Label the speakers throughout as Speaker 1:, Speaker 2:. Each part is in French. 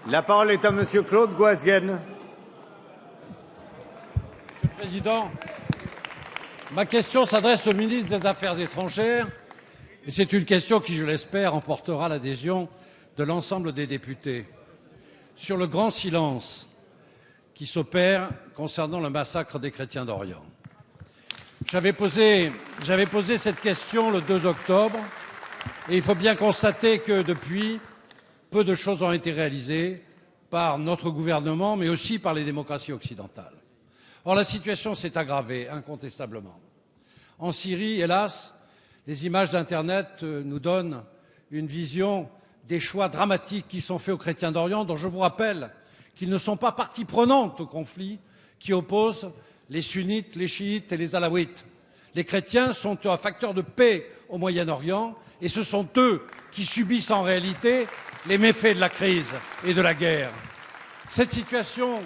Speaker 1: La parole est à Monsieur Claude Goasguen.
Speaker 2: Monsieur le Président, ma question s'adresse au ministre des Affaires étrangères et c'est une question qui, je l'espère, emportera l'adhésion de l'ensemble des députés. Sur le grand silence qui s'opère concernant le massacre des chrétiens d'Orient. J'avais posé cette question le 2 octobre et il faut bien constater que depuis, peu de choses ont été réalisées par notre gouvernement, mais aussi par les démocraties occidentales. Or, la situation s'est aggravée, incontestablement. En Syrie, hélas, les images d'Internet nous donnent une vision des choix dramatiques qui sont faits aux chrétiens d'Orient, dont je vous rappelle qu'ils ne sont pas partie prenante au conflit qui oppose les sunnites, les chiites et les alaouites. Les chrétiens sont un facteur de paix au Moyen-Orient et ce sont eux qui subissent en réalité les méfaits de la crise et de la guerre. Cette situation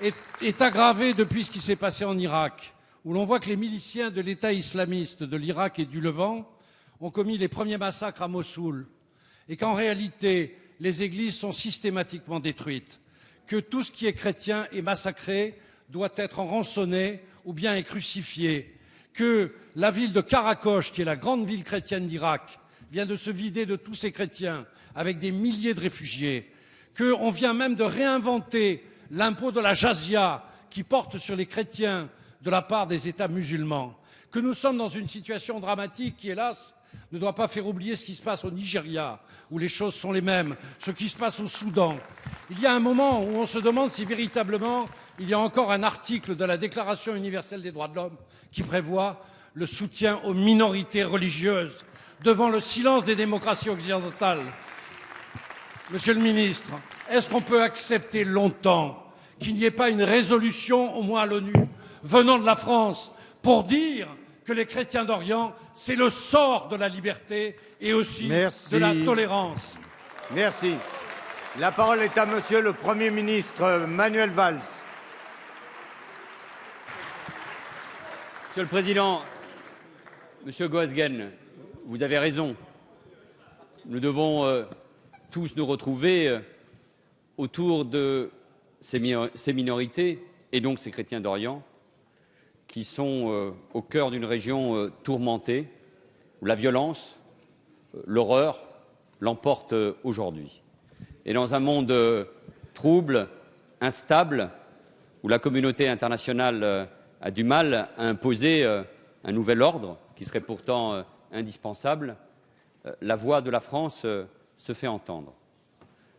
Speaker 2: est aggravée depuis ce qui s'est passé en Irak, où l'on voit que les miliciens de l'État islamiste de l'Irak et du Levant ont commis les premiers massacres à Mossoul et qu'en réalité, les églises sont systématiquement détruites, que tout ce qui est chrétien est massacré, doit être rançonné ou bien est crucifié, que la ville de Karakoche, qui est la grande ville chrétienne d'Irak, vient de se vider de tous ces chrétiens avec des milliers de réfugiés, qu'on vient même de réinventer l'impôt de la jazia qui porte sur les chrétiens de la part des États musulmans, que nous sommes dans une situation dramatique qui, hélas, ne doit pas faire oublier ce qui se passe au Nigeria, où les choses sont les mêmes, ce qui se passe au Soudan. Il y a un moment où on se demande si véritablement il y a encore un article de la Déclaration universelle des droits de l'homme qui prévoit le soutien aux minorités religieuses devant le silence des démocraties occidentales. Monsieur le ministre, est-ce qu'on peut accepter longtemps qu'il n'y ait pas une résolution, au moins à l'ONU, venant de la France, pour dire que les chrétiens d'Orient, c'est le sort de la liberté et aussi de la tolérance.
Speaker 1: Merci. La parole est à Monsieur le Premier ministre Manuel Valls.
Speaker 3: Monsieur le Président, Monsieur Goasguen, vous avez raison. Nous devons tous nous retrouver autour de ces minorités et donc ces chrétiens d'Orient qui sont au cœur d'une région tourmentée où la violence, l'horreur l'emportent aujourd'hui. Et dans un monde trouble, instable, où la communauté internationale a du mal à imposer un nouvel ordre qui serait pourtant indispensable, la voix de la France se fait entendre.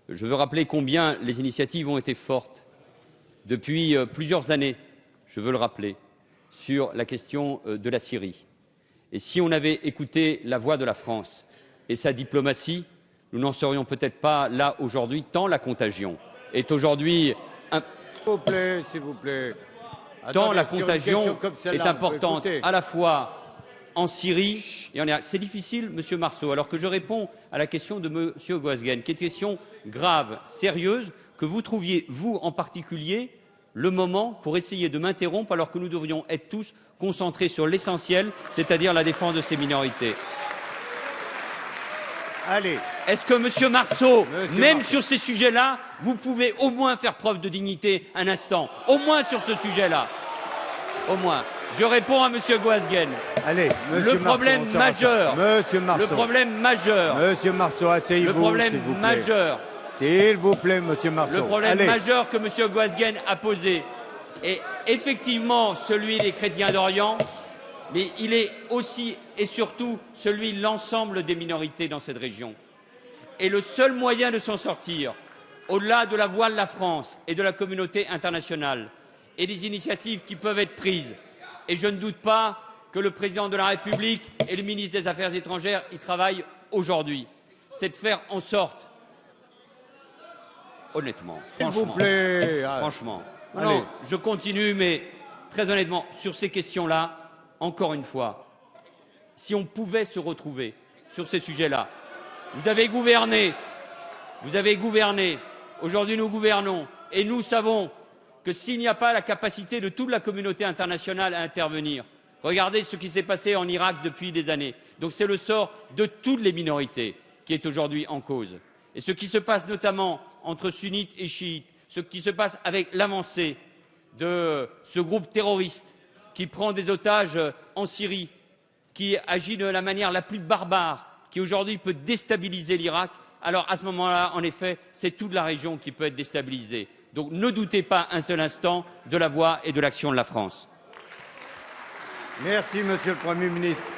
Speaker 3: Je veux rappeler combien les initiatives ont été fortes depuis plusieurs années, je veux le rappeler, sur la question de la Syrie. Et si on avait écouté la voix de la France et sa diplomatie, nous n'en serions peut-être pas là aujourd'hui, tant la contagion est aujourd'hui
Speaker 1: S'il vous plaît.
Speaker 3: Tant la contagion est importante à la fois en Syrie et en Irak. C'est difficile, Monsieur Marceau, alors que je réponds à la question de Monsieur Goasguen, qui est une question grave, sérieuse, que vous trouviez, vous en particulier, le moment pour essayer de m'interrompre alors que nous devrions être tous concentrés sur l'essentiel, c'est-à-dire la défense de ces minorités.
Speaker 1: Allez.
Speaker 3: Est-ce que, Monsieur Marceau, même sur ces sujets-là, vous pouvez au moins faire preuve de dignité un instant, au moins sur ce sujet-là, au moins. Je réponds à Monsieur Goasguen.
Speaker 1: Allez, Monsieur
Speaker 3: le problème
Speaker 1: Marceau,
Speaker 3: majeur,
Speaker 1: Monsieur Marceau.
Speaker 3: le problème majeur,
Speaker 1: Monsieur Marceau, asseyez-vous.
Speaker 3: le problème majeur,
Speaker 1: s'il vous plaît, Monsieur Marceau.
Speaker 3: le problème majeur que Monsieur Goasguen a posé est effectivement celui des chrétiens d'Orient, mais il est aussi et surtout celui de l'ensemble des minorités dans cette région. Et le seul moyen de s'en sortir, au-delà de la voix de la France et de la communauté internationale, et des initiatives qui peuvent être prises, et je ne doute pas que le Président de la République et le ministre des Affaires étrangères y travaillent aujourd'hui, c'est de faire en sorte, honnêtement, franchement, non, je continue, mais très honnêtement, sur ces questions-là, encore une fois, si on pouvait se retrouver sur ces sujets-là, vous avez gouverné, aujourd'hui nous gouvernons, et nous savons que s'il n'y a pas la capacité de toute la communauté internationale à intervenir, regardez ce qui s'est passé en Irak depuis des années. Donc c'est le sort de toutes les minorités qui est aujourd'hui en cause. Et ce qui se passe notamment entre sunnites et chiites, ce qui se passe avec l'avancée de ce groupe terroriste qui prend des otages en Syrie, qui agit de la manière la plus barbare, qui aujourd'hui peut déstabiliser l'Irak, alors à ce moment-là, en effet, c'est toute la région qui peut être déstabilisée. Donc ne doutez pas un seul instant de la voix et de l'action de la France.
Speaker 1: Merci, Monsieur le Premier ministre.